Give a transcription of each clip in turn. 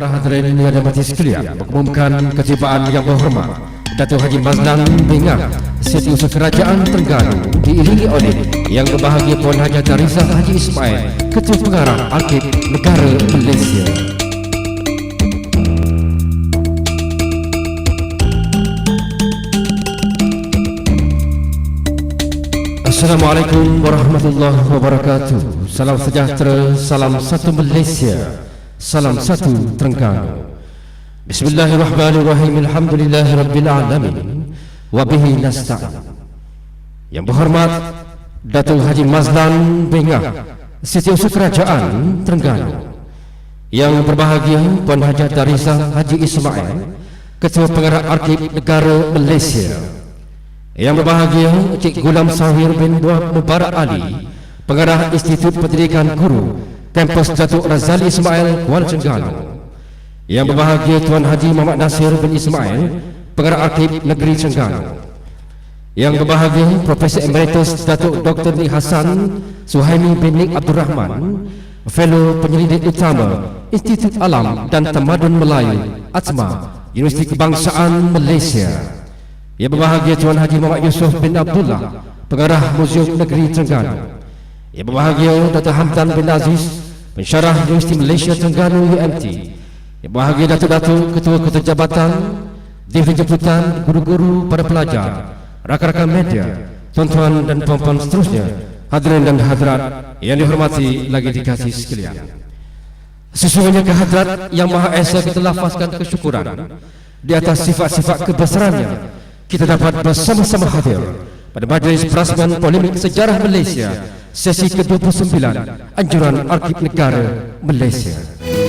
para hadirin yang dirahmati sekalian, mengumumkan ketibaan yang berhormat Datuk Haji Mazlan Bengah, Setiausaha Kerajaan Terengganu, diiringi oleh Yang Berbahagia Puan Haji Tarizah Haji Ismail, Ketua Pengarah Arkib Negara Malaysia. Assalamualaikum warahmatullahi wabarakatuh. Salam sejahtera, salam satu Malaysia, salam satu Terengganu. Bismillahirrahmanirrahim. Alhamdulillahirabbil alamin wa bihi nasta'in. Yang berhormat Datuk Haji Mazlan Bengah, Setiausaha Kerajaan Terengganu. Yang berbahagia Puan Haji Tarizah Haji Ismail, Ketua Pengarah Arkib Negara Malaysia. Yang berbahagia Encik Gulam Sahir bin Mubarak Ali, Pengarah Institut Pendidikan Guru Kampus Datuk Razali Ismail, Kuala Terengganu. Yang berbahagia Tuan Haji Muhammad Nasir bin Ismail, Pengarah Arkib Negeri Terengganu. Yang berbahagia Profesor Emeritus Datuk Dr. Nik Hassan Suhaimi bin Nik Abdul Rahman, Fellow Penyelidik Utama Institut Alam dan Tamadun Melayu ATMA, Universiti Kebangsaan Malaysia. Yang berbahagia Tuan Haji Muhammad Yusof bin Abdullah, Pengarah Muzium Negeri Terengganu. Yang berbahagia Dr. Hamdan bin Aziz, Pensyarah Universiti Malaysia Terengganu UMT. Yang berbahagia Datuk-Datuk, Ketua-Ketua Jabatan, Divisi Jemputan, Guru-Guru, para pelajar, rakan-rakan media, tuan-tuan dan puan-puan seterusnya, hadirin dan hadirat yang dihormati lagi dikasihi sekalian. Sesungguhnya kehadrat Yang Maha Esa kita lafazkan kesyukuran di atas sifat-sifat kebesarannya. Kita dapat bersama-sama hadir pada majlis perasmian polemik sejarah Malaysia sesi ke-29 Anjuran Arkib Negara Malaysia.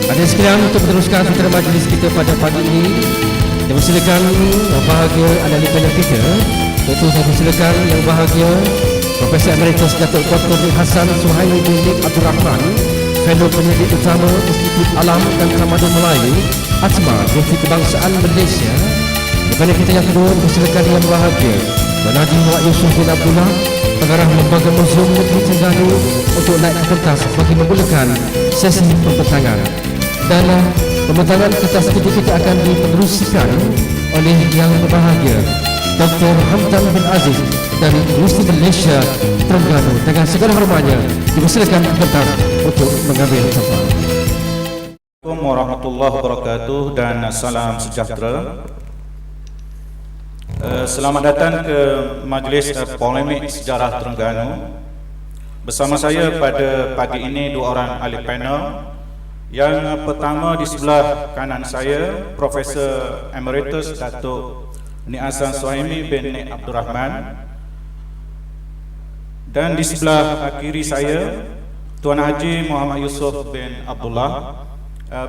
Hadirin sekalian, untuk meneruskan acara majlis kita pada pagi ini, saya persilakan yang bahagia ahli panel kita, iaitu saya persilakan yang bahagia Profesor Emeritus Datuk Dr. Nik Hassan Suhaimi bin Nik Abdul Rahman, Fellow Penyelidik Utama Institut Alam dan Tamadun Melayu ATMA, Universiti Kebangsaan Malaysia. Kepada kita yang kedua, persilakan yang bahagia Tuan Haji Muhammad Yusof bin Abdullah, Pengarah Lembaga Muzium Negeri Terengganu, untuk naik ke pentas bagi memulakan sesi pembentangan. Dan pembentangan kertas kita akan dipeneruskan oleh yang berbahagia Dr. Hamdan bin Aziz dari Universiti Malaysia Terengganu. Dengan segala hormatnya, dipersilakan pentas untuk mengambil tempat. Assalamualaikum warahmatullahi wabarakatuh dan salam sejahtera. Selamat datang ke majlis polemik sejarah Terengganu. Bersama saya pada pagi ini dua orang ahli panel. Yang pertama di sebelah kanan saya, Profesor Emeritus Datuk Nik Hassan Suhaimi bin Nik Abdul Rahman. Dan di sebelah kiri saya, Tuan Haji Muhammad Yusof bin Abdullah.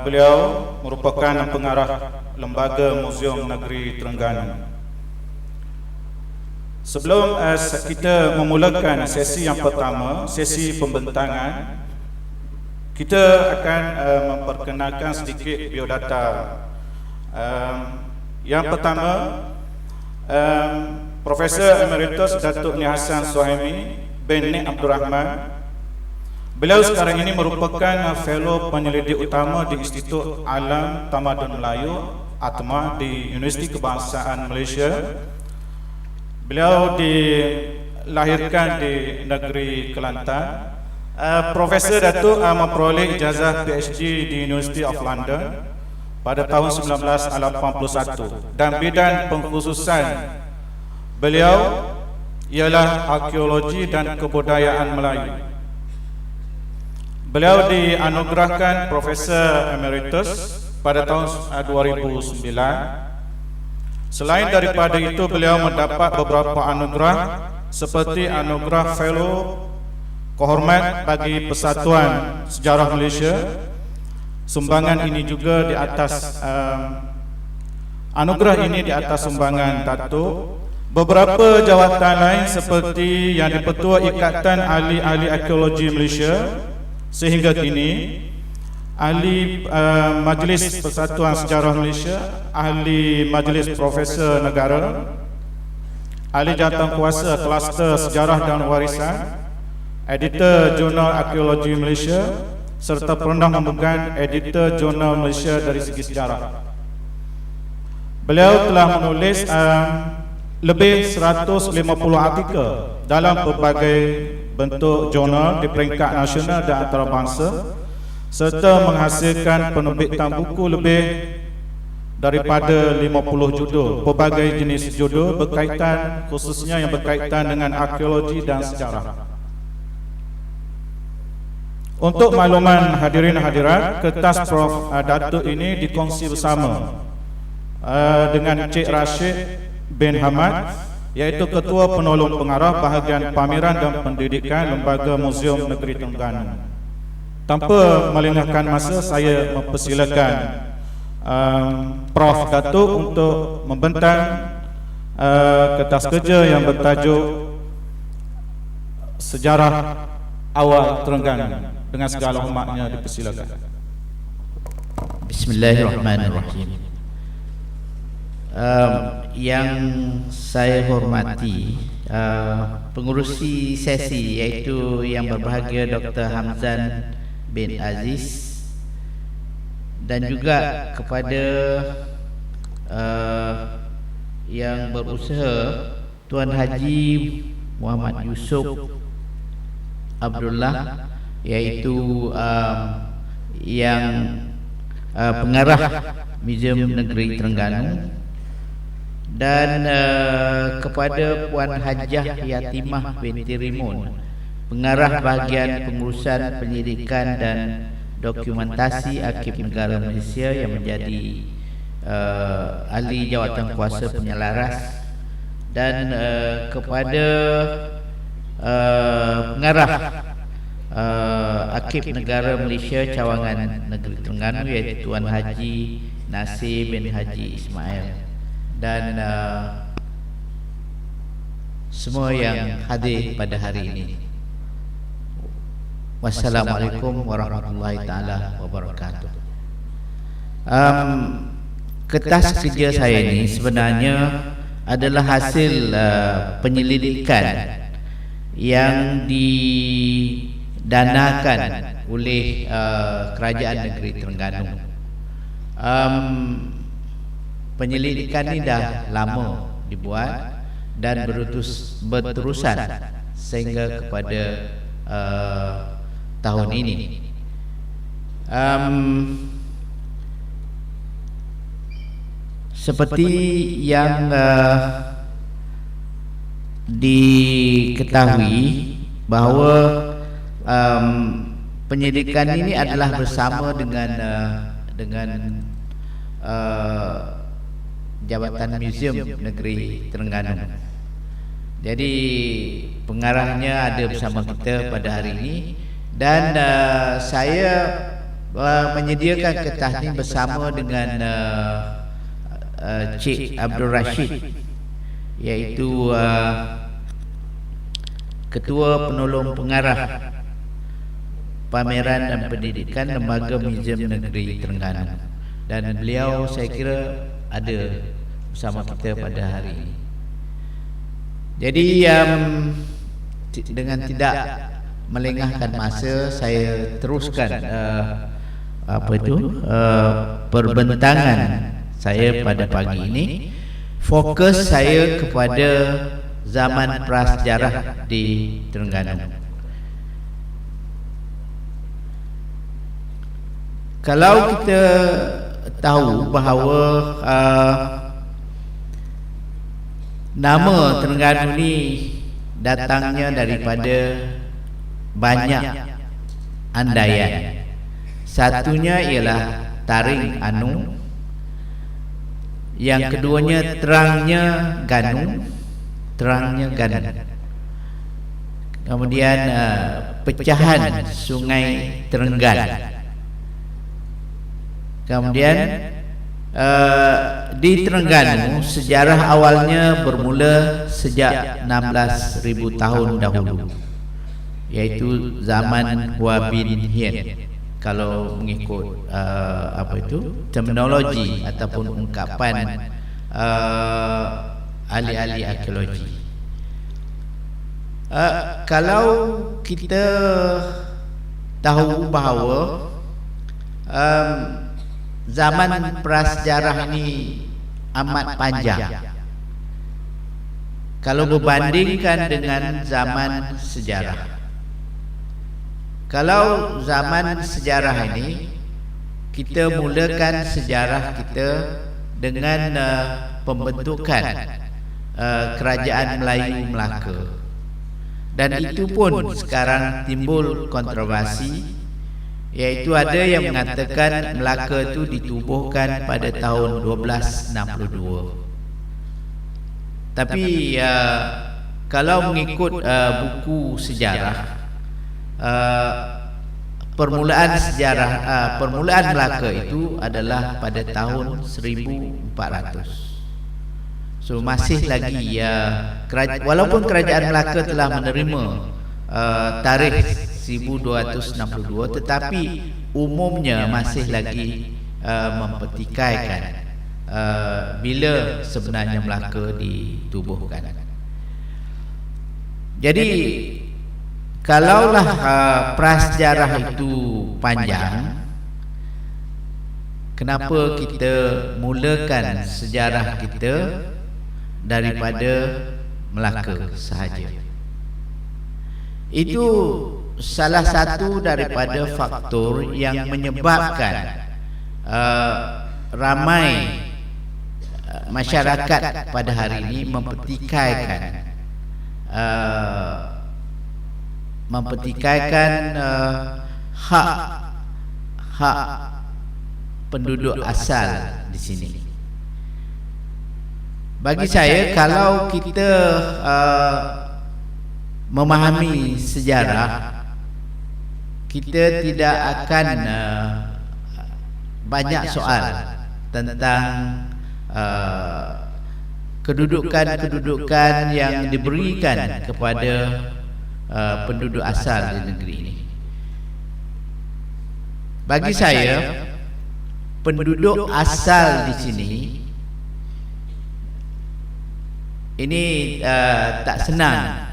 Beliau merupakan pengarah Lembaga Muzium Negeri Terengganu. Sebelum kita memulakan sesi yang pertama, sesi pembentangan, kita akan memperkenalkan sedikit biodata. Yang pertama, Profesor Emeritus Datuk Nik Hassan Suhaimi bin Nik Abdul Rahman. Beliau sekarang ini merupakan Fellow Penyelidik Utama di Institut Alam Tamadun Melayu ATMA di Universiti Kebangsaan Malaysia. Beliau dilahirkan di negeri Kelantan. Profesor Datuk memperoleh ijazah PhD di University of London pada tahun 1981 dan bidang pengkhususan beliau ialah arkeologi dan kebudayaan Melayu. Beliau dianugerahkan Profesor Emeritus pada tahun 2009. Selain daripada itu, beliau mendapat beberapa anugerah seperti anugerah Fellow Kehormat bagi Persatuan Sejarah Malaysia. Sumbangan ini juga di atas anugerah ini di atas sumbangan Datuk. Beberapa jawatan lain seperti yang di-Ketua Ikatan Ahli-Ahli Arkeologi Malaysia sehingga kini, Ahli Majlis Persatuan Sejarah Malaysia, Ahli Majlis Profesor Negara, Ahli Jawatankuasa Kluster Sejarah dan Warisan, Editor Jurnal Arkeologi Malaysia, serta pernah memegang editor jurnal Malaysia dari segi sejarah. Beliau telah menulis lebih 150 artikel dalam berbagai bentuk jurnal di peringkat nasional dan antarabangsa, serta menghasilkan penerbitan buku lebih daripada 50 judul, pelbagai jenis judul berkaitan, khususnya yang berkaitan dengan arkeologi dan sejarah. Untuk makluman hadirin hadirat, kertas Prof. Datuk ini dikongsi bersama dengan Encik Rashid bin Hamad, iaitu Ketua Penolong Pengarah Bahagian Pameran dan Pendidikan Lembaga Muzium Negeri Terengganu. Tanpa melengahkan masa, saya mempersilakan Prof. Datuk untuk membentang kertas kerja yang bertajuk Sejarah Awal Terengganu. Dengan segala hormatnya dipersilakan. Bismillahirrahmanirrahim. Yang saya hormati pengurusi sesi, iaitu yang berbahagia Dr. Hamzan bin Aziz, dan juga kepada yang berusaha, Tuan Haji Muhammad Yusof Abdullah, iaitu yang pengarah Muzium Negeri Terengganu, dan kepada Puan Hajah Yatimah binti Rimun, pengarah bahagian pengurusan penyidikan dan dokumentasi Arkib Negara Malaysia, yang menjadi ahli jawatan kuasa penyelaras, dan kepada pengarah Arkib Negara Malaysia Cawangan Negeri Terengganu, iaitu Tuan Haji Nasir bin Haji Ismail, dan semua yang hadir pada hari ini. Wassalamualaikum warahmatullahi taala wabarakatuh. Kertas kerja saya ini sebenarnya adalah hasil penyelidikan yang didanakan oleh Kerajaan Negeri Terengganu. Penyelidikan ini dah lama dibuat dan berterusan sehingga kepada tahun ini. Seperti yang diketahui bahawa penyelidikan ini adalah bersama dengan Jabatan Muzium Negeri Terengganu. Jadi pengarahnya ada bersama kita pada hari ini, dan saya menyediakan kertas ini bersama dengan Cik Abdul Rashid, iaitu Ketua Penolong Pengarah Pameran dan Pendidikan Lembaga Muzium Negeri Terengganu, dan beliau saya kira ada bersama kita pada hari ini. Jadi dengan tidak melengahkan masa, saya teruskan perbentangan saya pada pagi ini. Fokus saya kepada zaman prasejarah di Terengganu. Kalau kita tahu bahawa nama Terengganu ni datangnya daripada banyak andaian. Satunya ialah Taring Anu, yang keduanya terangnya Ganu, kemudian pecahan Sungai Terenggan. Kemudian di Terengganu sejarah awalnya bermula sejak 16,000 tahun dahulu, iaitu zaman Hua bin Hien. Kalau mengikut terminologi ataupun ungkapan ahli-ahli arkeologi. Kalau kita tahu bahawa zaman prasejarah ini amat panjang. Kalau berbandingkan dengan zaman sejarah. Kalau zaman sejarah ini, kita mulakan sejarah kita dengan pembentukan kerajaan Melayu Melaka. Dan itu pun sekarang timbul kontroversi, iaitu ada yang mengatakan Melaka itu ditubuhkan pada tahun 1262. Tapi kalau mengikut buku sejarah, permulaan Melaka itu adalah pada tahun 1400. So masih lagi walaupun kerajaan Melaka telah menerima tarikh 1262, tetapi umumnya masih lagi mempertikaikan bila sebenarnya Melaka ditubuhkan. Jadi kalaulah prasejarah itu panjang, kenapa kita mulakan sejarah kita daripada Melaka sahaja? Itu salah satu daripada faktor yang menyebabkan ramai masyarakat pada hari ini mempertikaikan hak penduduk asal di sini. Bagi saya, kalau kita memahami sejarah, kita tidak akan banyak soal tentang kedudukan yang diberikan kepada penduduk asal di negeri ini. Bagi saya, penduduk asal di sini ini tak senang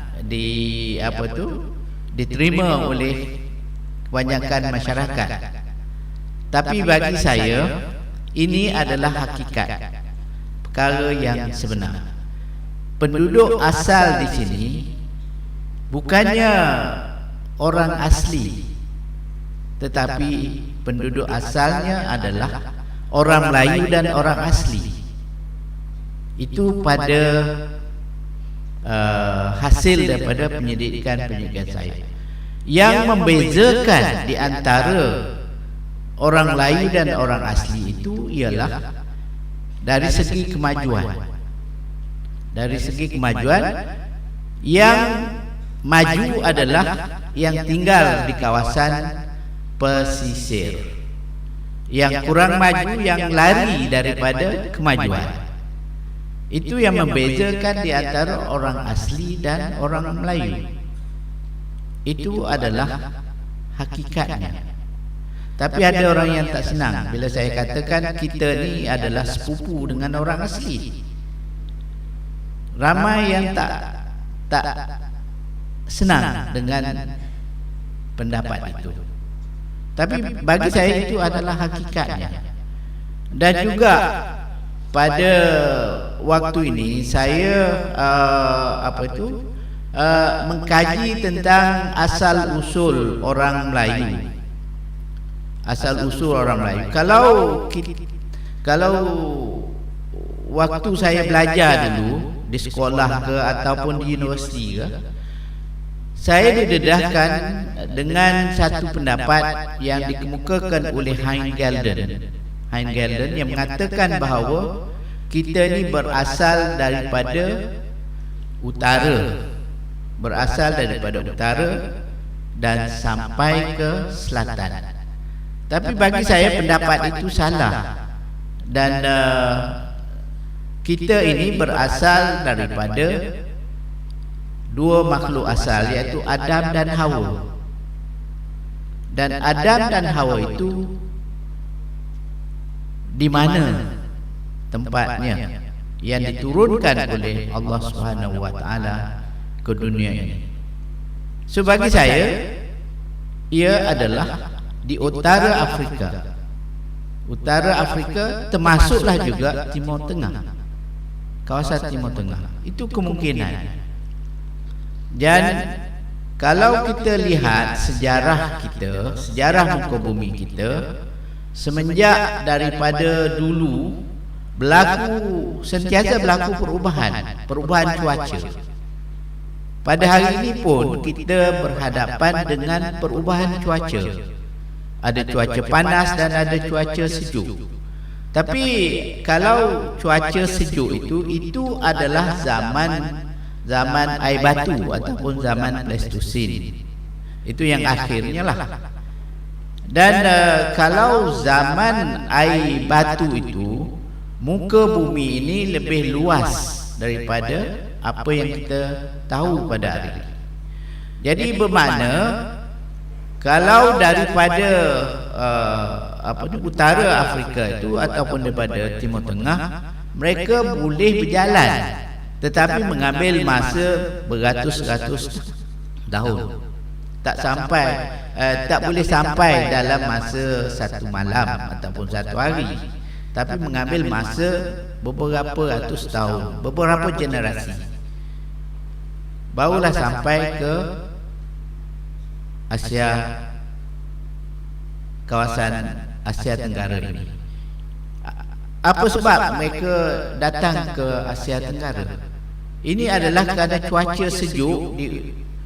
diterima oleh kebanyakan masyarakat. Tapi bagi saya, ini adalah hakikat, perkara yang sebenar. Penduduk asal di sini bukannya orang asli, tetapi penduduk asalnya adalah orang Melayu dan orang asli. Itu pada hasil daripada penyelidikan saya. Yang membezakan di antara orang Melayu dan orang asli itu ialah dari segi kemajuan. Dari segi kemajuan, yang maju adalah yang tinggal di kawasan pesisir. Yang kurang maju, yang lari daripada kemajuan. Itu yang membezakan di antara orang asli dan orang Melayu. Itu adalah hakikatnya. Tapi ada orang yang tak senang bila saya katakan kita ni adalah sepupu dengan orang asli. Ramai yang tak senang dengan pendapat itu. Tapi bagi saya itu adalah hakikatnya. Dan juga pada waktu ini saya mengkaji tentang asal usul orang Melayu. Asal usul orang Melayu. Kalau waktu saya belajar dulu di sekolah ke ataupun di universiti ke, saya didedahkan dengan satu pendapat yang dikemukakan oleh Heingelden yang mengatakan bahawa kita ni berasal daripada utara, dan sampai ke selatan. Tapi bagi saya pendapat itu salah. Dan kita ini berasal daripada dua makhluk asal, iaitu Adam dan Hawa. Dan Adam dan Hawa itu di mana tempatnya yang diturunkan oleh Allah Subhanahu wa taala ke dunia ini. So bagi saya, ia adalah di utara Afrika. Utara Afrika termasuklah juga Timur Tengah, kawasan Timur Tengah. Itu kemungkinan. Dan kalau kita lihat sejarah kita, sejarah muka bumi kita, semenjak daripada dulu sentiasa berlaku perubahan cuaca. Pada hari ini pun kita berhadapan dengan perubahan cuaca. Ada cuaca panas dan ada cuaca sejuk. Tapi kalau cuaca sejuk itu adalah zaman air batu ataupun zaman Pleistosen. Itu yang akhirnya lah. Dan kalau zaman air batu itu, muka bumi ini lebih luas daripada apa yang kita tahu pada hari ini. Jadi bermakna kalau daripada utara Afrika itu ataupun daripada Timur Tengah, mereka boleh berjalan, tetapi mengambil masa beratus-ratus tahun. Tak boleh sampai dalam masa satu malam ataupun satu hari, tapi mengambil masa beberapa ratus tahun, beberapa generasi, barulah sampai ke Asia, kawasan Asia Tenggara ini. Apa sebab mereka datang ke Asia Tenggara? Ini adalah kerana cuaca sejuk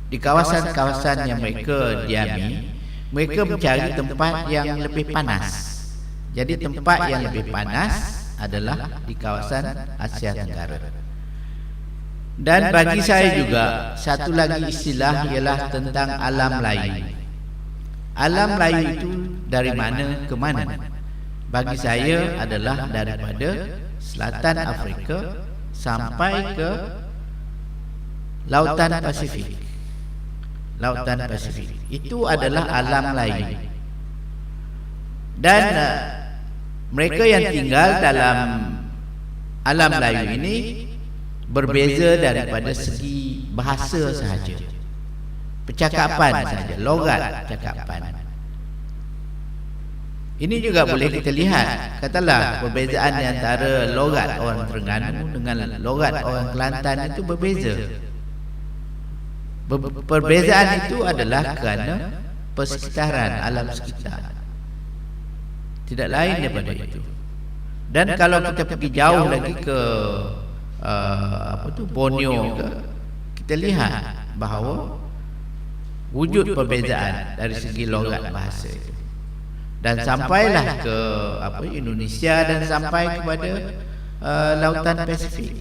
di kawasan-kawasan yang mereka diami. Mereka mencari tempat yang lebih panas. Jadi tempat yang lebih panas adalah di kawasan Asia Tenggara. Dan bagi saya juga, satu lagi istilah ialah tentang alam layu. Alam layu itu dari mana ke mana? Bagi saya adalah daripada selatan Afrika sampai ke Lautan Pasifik. Lautan Pasifik itu adalah alam layu. Dan mereka yang tinggal dalam alam layu ini berbeza daripada segi bahasa sahaja, percakapan sahaja, logat cakapan. Ini juga boleh kita lihat, katalah perbezaan antara logat orang Terengganu dengan logat orang Kelantan itu berbeza. Perbezaan itu adalah kerana persekitaran, alam sekitar, tidak lain daripada itu. Dan kalau kita pergi jauh lagi ke Borneo ke, kita lihat bahawa wujud perbezaan dari segi logat bahasa itu. Dan sampailah ke Indonesia dan sampai kepada Lautan Pasifik.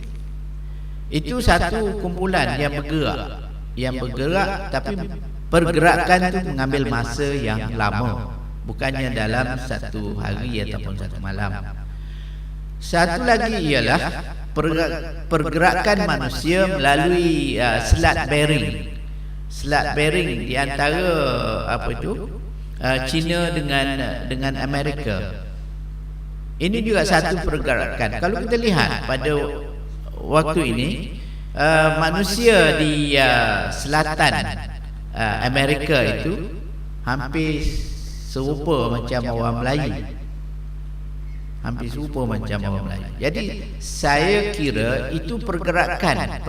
Itu satu kumpulan yang bergerak, tapi pergerakan itu mengambil masa yang lama, bukannya dalam satu hari ataupun satu malam. Satu lagi ialah pergerakan manusia melalui Selat Bering. Selat Bering di antara China dengan Amerika. Ini juga satu pergerakan. Kalau kita lihat pada waktu ini, manusia di selatan Amerika itu hampir serupa macam orang Melayu. Hampir serupa macam orang Melayu. Jadi saya kira itu pergerakan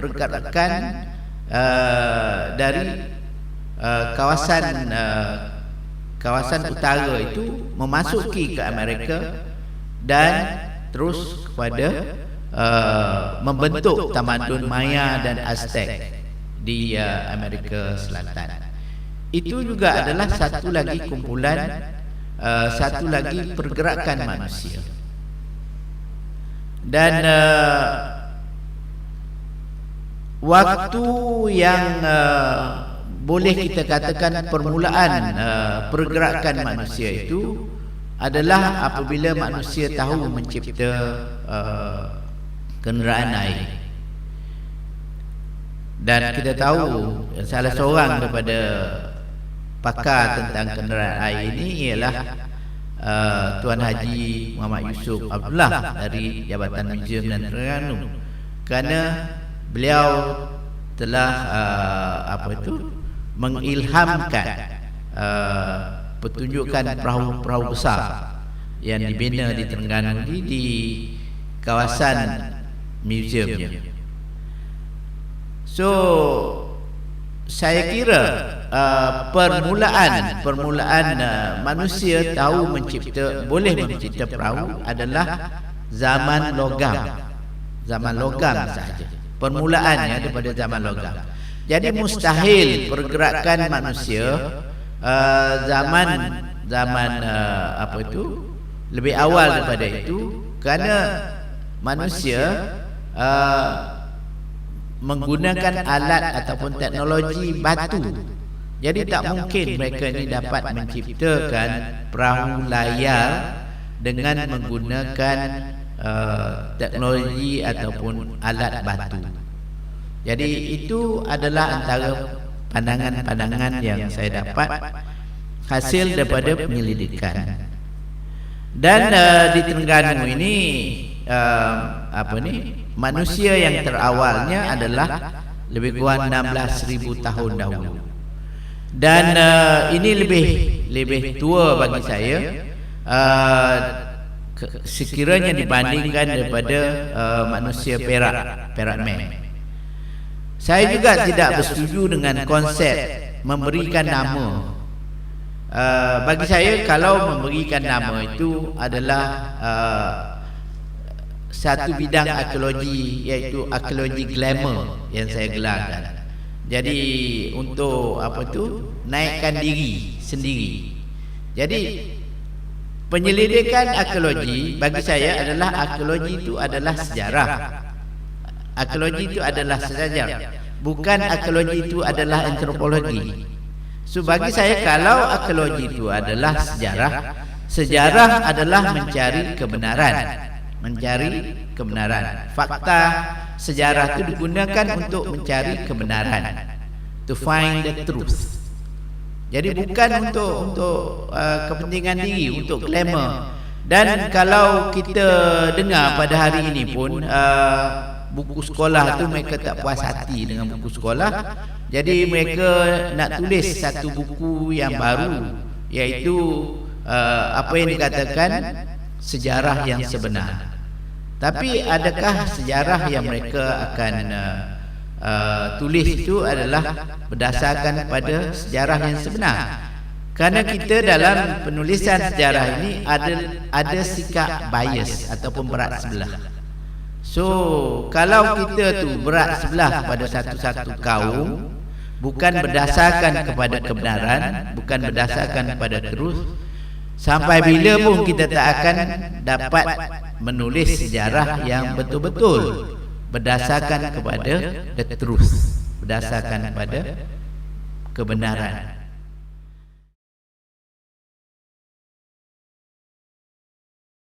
dari kawasan utara itu memasuki ke Amerika dan terus kepada membentuk tamadun Maya dan Aztec di Amerika Selatan. Itu juga adalah satu lagi kumpulan, satu lagi pergerakan manusia. Dan waktu yang boleh kita katakan permulaan pergerakan manusia itu adalah apabila manusia tahu mencipta kenderaan air. Dan kita tahu salah seorang daripada pakar tentang kenderaan air ini ialah Tuan Haji Muhammad Yusuf Abdullah dari Jabatan Museum dan Terengganu, kerana beliau telah mengilhamkan pertunjukan perahu-perahu besar yang dibina di Terengganu di kawasan museumnya. So saya kira permulaan manusia boleh mencipta perahu adalah zaman logam sahaja. Permulaannya daripada zaman logam. Jadi mustahil pergerakan manusia zaman lebih awal daripada itu, kerana manusia menggunakan alat ataupun teknologi batu. Jadi tak mungkin mereka ini dapat menciptakan perahu layar dengan menggunakan teknologi ataupun alat batu. Jadi itu adalah antara pandangan-pandangan yang saya dapat hasil daripada penyelidikan. Dan di Terengganu ini manusia yang terawalnya adalah lebih kurang 16,000 tahun dahulu. Dan ini lebih tua bagi saya, sekiranya dibandingkan daripada manusia Perak Man. Saya juga tidak bersetuju dengan konsep memberikan nama. Bagi saya, kalau memberikan nama itu adalah satu bidang arkeologi, iaitu arkeologi glamour yang saya gelarkan. Jadi untuk naikkan diri sendiri. Jadi penyelidikan arkeologi bagi saya adalah arkeologi itu adalah sejarah. Arkeologi itu adalah sejarah, bukan arkeologi itu adalah antropologi. So bagi saya, kalau arkeologi itu adalah sejarah adalah mencari kebenaran. Fakta sejarah itu digunakan untuk mencari kebenaran, to find the truth. Jadi bukan untuk kepentingan diri, untuk glamour. Dan kalau kita dengar pada hari ini pun buku sekolah tu mereka tak puas hati dengan buku sekolah. Jadi mereka nak tulis satu buku yang baru, iaitu apa yang dikatakan sejarah yang sebenar. Tapi adakah sejarah yang mereka akan tulis itu adalah berdasarkan pada sejarah yang sebenar? Kerana kita dalam penulisan sejarah ini ada sikap bias ataupun berat sebelah. So kalau kita tu berat sebelah pada satu-satu kaum, bukan berdasarkan kepada kebenaran, bukan berdasarkan kepada terus, sampai bila pun kita tak akan dapat menulis sejarah yang betul-betul berdasarkan kepada the truth, berdasarkan kepada kebenaran.